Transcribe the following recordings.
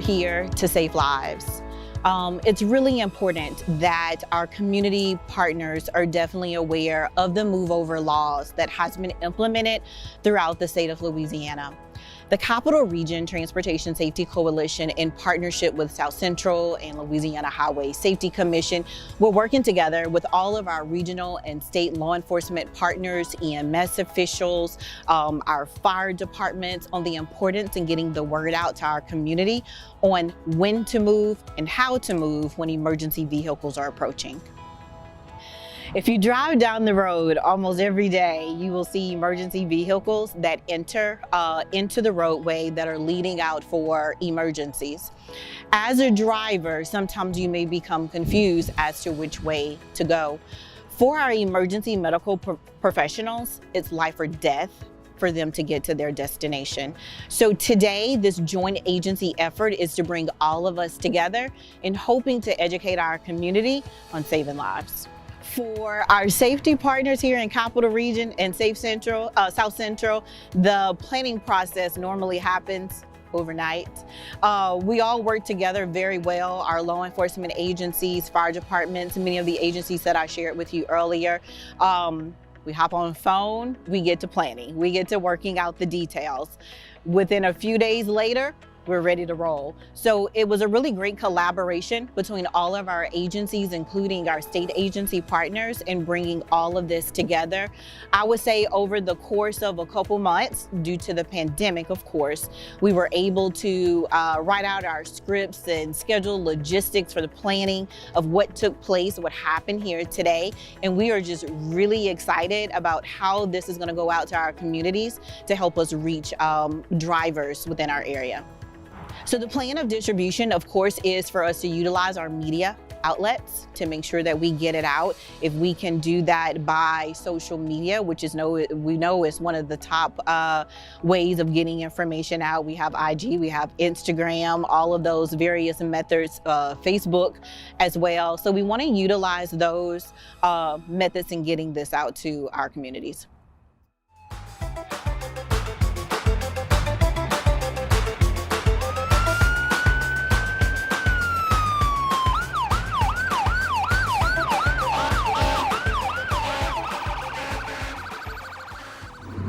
here to save lives. It's really important that our community partners are definitely aware of the move over laws that has been implemented throughout the state of Louisiana. The Capital Region Transportation Safety Coalition, in partnership with South Central and Louisiana Highway Safety Commission, we're working together with all of our regional and state law enforcement partners, EMS officials, our fire departments, on the importance in getting the word out to our community on when to move and how to move when emergency vehicles are approaching. If you drive down the road almost every day, you will see emergency vehicles that enter into the roadway that are leading out for emergencies. As a driver, sometimes you may become confused as to which way to go. For our emergency medical professionals, it's life or death for them to get to their destination. So today, this joint agency effort is to bring all of us together in hoping to educate our community on saving lives. For our safety partners here in Capital Region and South Central, the planning process normally happens overnight. We all work together very well, our law enforcement agencies, fire departments, many of the agencies that I shared with you earlier. We hop on the phone, we get to planning, we get to working out the details. Within a few days later, we're ready to roll. So it was a really great collaboration between all of our agencies, including our state agency partners, in bringing all of this together. I would say over the course of a couple months, due to the pandemic, of course, we were able to write out our scripts and schedule logistics for the planning of what took place, what happened here today. And we are just really excited about how this is gonna go out to our communities to help us reach drivers within our area. So the plan of distribution, of course, is for us to utilize our media outlets to make sure that we get it out. If we can do that by social media, which is we know is one of the top ways of getting information out. We have IG, we have Instagram, all of those various methods, Facebook as well. So we want to utilize those methods in getting this out to our communities.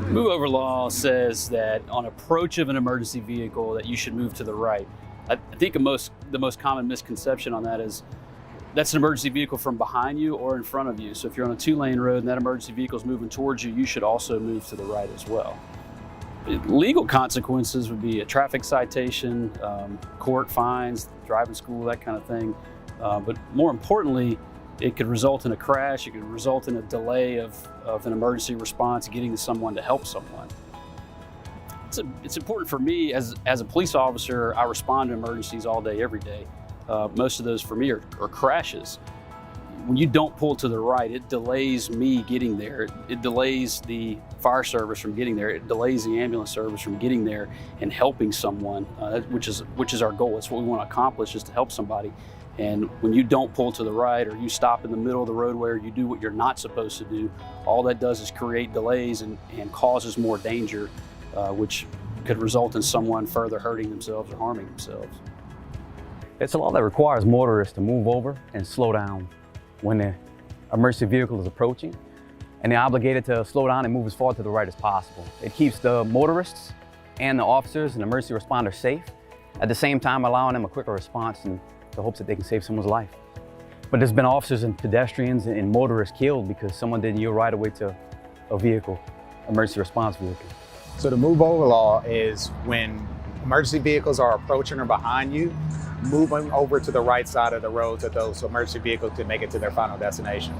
Move over law says that on approach of an emergency vehicle that you should move to the right. I think the most common misconception on that is that's an emergency vehicle from behind you or in front of you. So if you're on a 2-lane road and that emergency vehicle is moving towards you, you should also move to the right as well. Legal consequences would be a traffic citation, court fines, driving school, that kind of thing. But more importantly, it could result in a crash, it could result in a delay of an emergency response, getting to someone to help someone. It's important for me as a police officer. I respond to emergencies all day, every day. Most of those for me are crashes. When you don't pull to the right, it delays me getting there. It delays the fire service from getting there. It delays the ambulance service from getting there and helping someone, which is our goal. It's what we want to accomplish, is to help somebody. And when you don't pull to the right, or you stop in the middle of the roadway, or you do what you're not supposed to do, all that does is create delays and causes more danger, which could result in someone further hurting themselves or harming themselves. It's a law that requires motorists to move over and slow down when the emergency vehicle is approaching, and they're obligated to slow down and move as far to the right as possible. It keeps the motorists and the officers and emergency responders safe, at the same time allowing them a quicker response in the hopes that they can save someone's life. But there's been officers and pedestrians and motorists killed because someone didn't yield right away to a vehicle, emergency response vehicle. So the move over law is when emergency vehicles are approaching or behind you, moving over to the right side of the road so those emergency vehicles can make it to their final destination.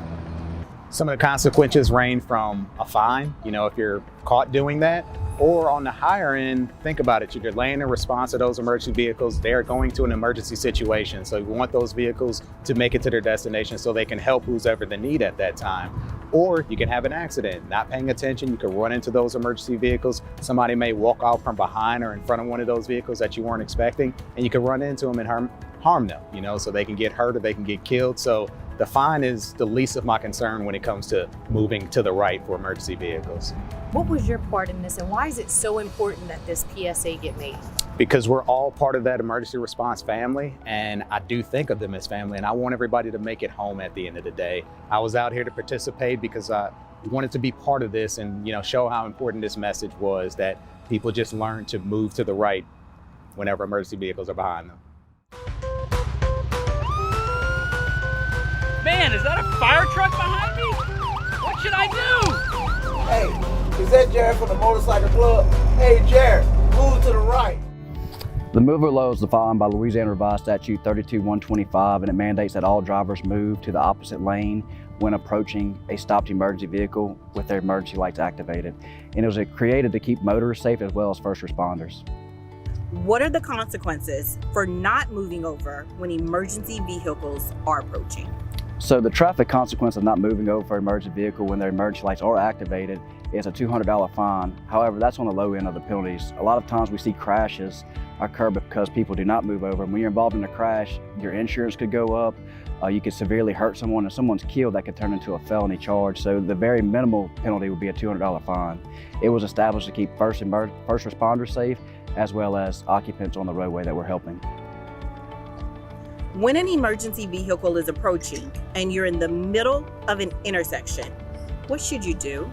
Some of the consequences range from a fine, if you're caught doing that, or on the higher end, think about it, you're delaying the response of those emergency vehicles. They're going to an emergency situation. So you want those vehicles to make it to their destination so they can help who's ever the need at that time. Or you can have an accident, not paying attention, you can run into those emergency vehicles. Somebody may walk out from behind or in front of one of those vehicles that you weren't expecting, and you can run into them and harm them, so they can get hurt or they can get killed. So The fine is the least of my concern when it comes to moving to the right for emergency vehicles. What was your part in this, and why is it so important that this PSA get made? Because we're all part of that emergency response family, and I do think of them as family, and I want everybody to make it home at the end of the day. I was out here to participate because I wanted to be part of this and show how important this message was, that people just learn to move to the right whenever emergency vehicles are behind them. Man, is that a fire truck behind me? What should I do? Hey, is that Jared from the motorcycle club? Hey Jared, move to the right. The move or low is defined by Louisiana Revised Statute 32-125, and it mandates that all drivers move to the opposite lane when approaching a stopped emergency vehicle with their emergency lights activated. And it was created to keep motorists safe as well as first responders. What are the consequences for not moving over when emergency vehicles are approaching? So the traffic consequence of not moving over for an emergency vehicle when their emergency lights are activated is a $200 fine. However, that's on the low end of the penalties. A lot of times we see crashes occur because people do not move over. And when you're involved in a crash, your insurance could go up, you could severely hurt someone. If someone's killed, that could turn into a felony charge. So the very minimal penalty would be a $200 fine. It was established to keep first responders safe as well as occupants on the roadway that we're helping. When an emergency vehicle is approaching and you're in the middle of an intersection, what should you do?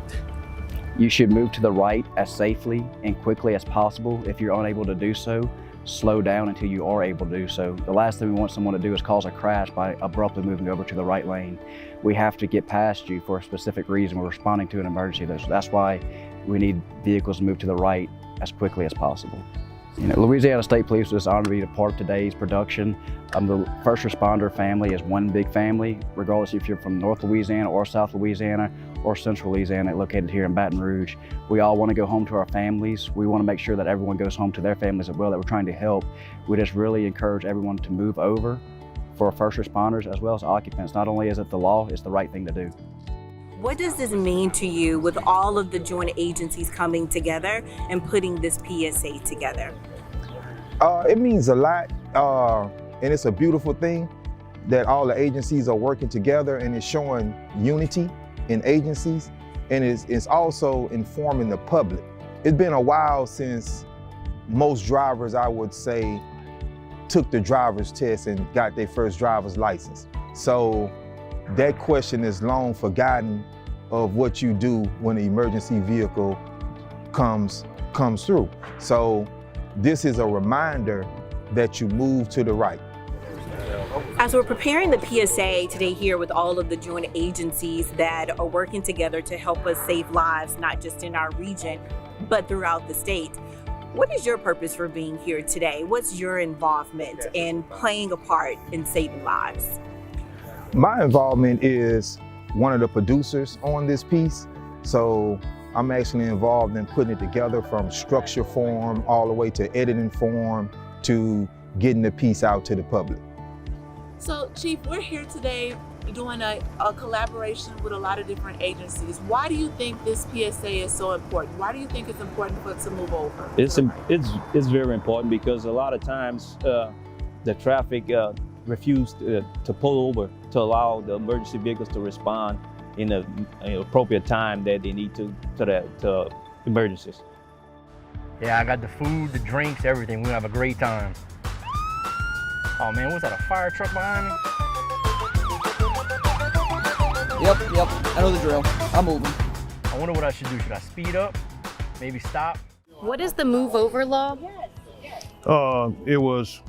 You should move to the right as safely and quickly as possible. If you're unable to do so, slow down until you are able to do so. The last thing we want someone to do is cause a crash by abruptly moving over to the right lane. We have to get past you for a specific reason. We're responding to an emergency. That's why we need vehicles to move to the right as quickly as possible. Louisiana State Police is honored to be a part of today's production. The first responder family is one big family, regardless if you're from North Louisiana or South Louisiana or Central Louisiana, located here in Baton Rouge. We all want to go home to our families. We want to make sure that everyone goes home to their families as well, that we're trying to help. We just really encourage everyone to move over for first responders as well as occupants. Not only is it the law, it's the right thing to do. What does this mean to you with all of the joint agencies coming together and putting this PSA together? It means a lot, and it's a beautiful thing that all the agencies are working together, and it's showing unity in agencies, and it's also informing the public. It's been a while since most drivers, I would say, took the driver's test and got their first driver's license. So that question is long forgotten of what you do when an emergency vehicle comes through. So this is a reminder that you move to the right. As we're preparing the PSA today here with all of the joint agencies that are working together to help us save lives, not just in our region, but throughout the state, what is your purpose for being here today? What's your involvement in playing a part in saving lives? My involvement is one of the producers on this piece. So I'm actually involved in putting it together from structure form all the way to editing form to getting the piece out to the public. So Chief, we're here today doing a collaboration with a lot of different agencies. Why do you think this PSA is so important? Why do you think it's important for it to move over? It's very important because a lot of times the traffic refuse to pull over to allow the emergency vehicles to respond in an appropriate time that they need to emergencies. Yeah, I got the food, the drinks, everything. We're gonna have a great time. Oh man, was that a fire truck behind me? Yep, I know the drill. I'm moving. I wonder what I should do. Should I speed up? Maybe stop? What is the move over law? It was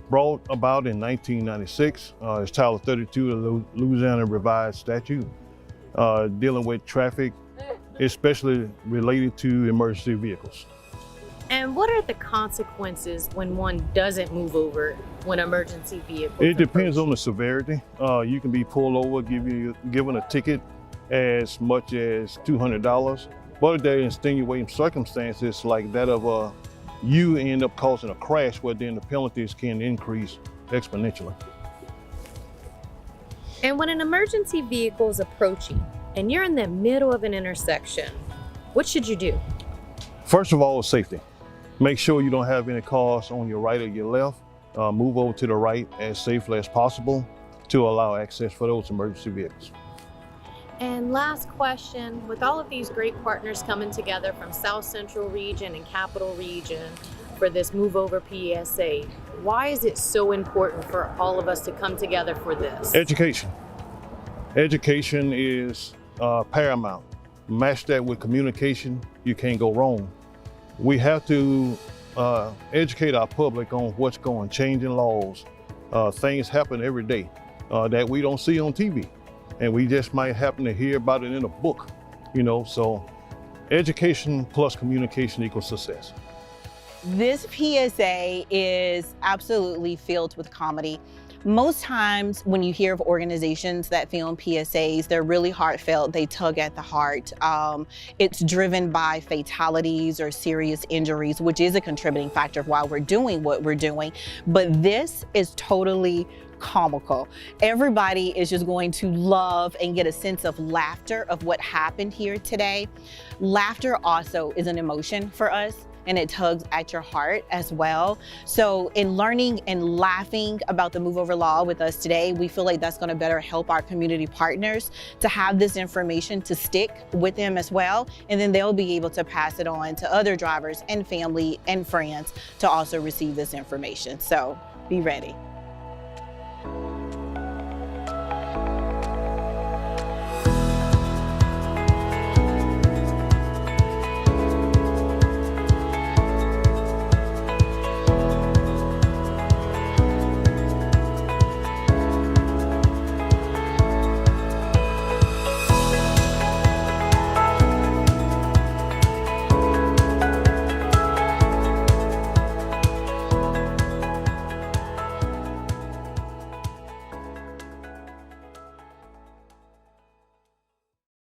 brought about in 1996. It's Title 32 of the Louisiana Revised Statute, dealing with traffic, especially related to emergency vehicles. And what are the consequences when one doesn't move over when emergency vehicles It depends on the severity. You can be pulled over, given a ticket as much as $200. But if there are extenuating circumstances like that of you end up causing a crash, where then the penalties can increase exponentially. And when an emergency vehicle is approaching and you're in the middle of an intersection, what should you do? First of all, safety. Make sure you don't have any cars on your right or your left. Move over to the right as safely as possible. to allow access for those emergency vehicles. And last question, with all of these great partners coming together from South Central region and Capital region for this Move Over PSA, why is it so important for all of us to come together for this? Education. Education is paramount. Match that with communication, you can't go wrong. We have to educate our public on what's going, changing laws. Things happen every day that we don't see on TV. And we just might happen to hear about it in a book, you know, so education plus communication equals success. This PSA is absolutely filled with comedy. Most times when you hear of organizations that film PSAs, they're really heartfelt, they tug at the heart. It's driven by fatalities or serious injuries, which is a contributing factor of why we're doing what we're doing. But this is totally comical. Everybody is just going to love and get a sense of laughter of what happened here today. Laughter also is an emotion for us, and it tugs at your heart as well. So in learning and laughing about the Move Over law with us today, we feel like that's gonna better help our community partners to have this information to stick with them as well. And then they'll be able to pass it on to other drivers and family and friends to also receive this information. So be ready.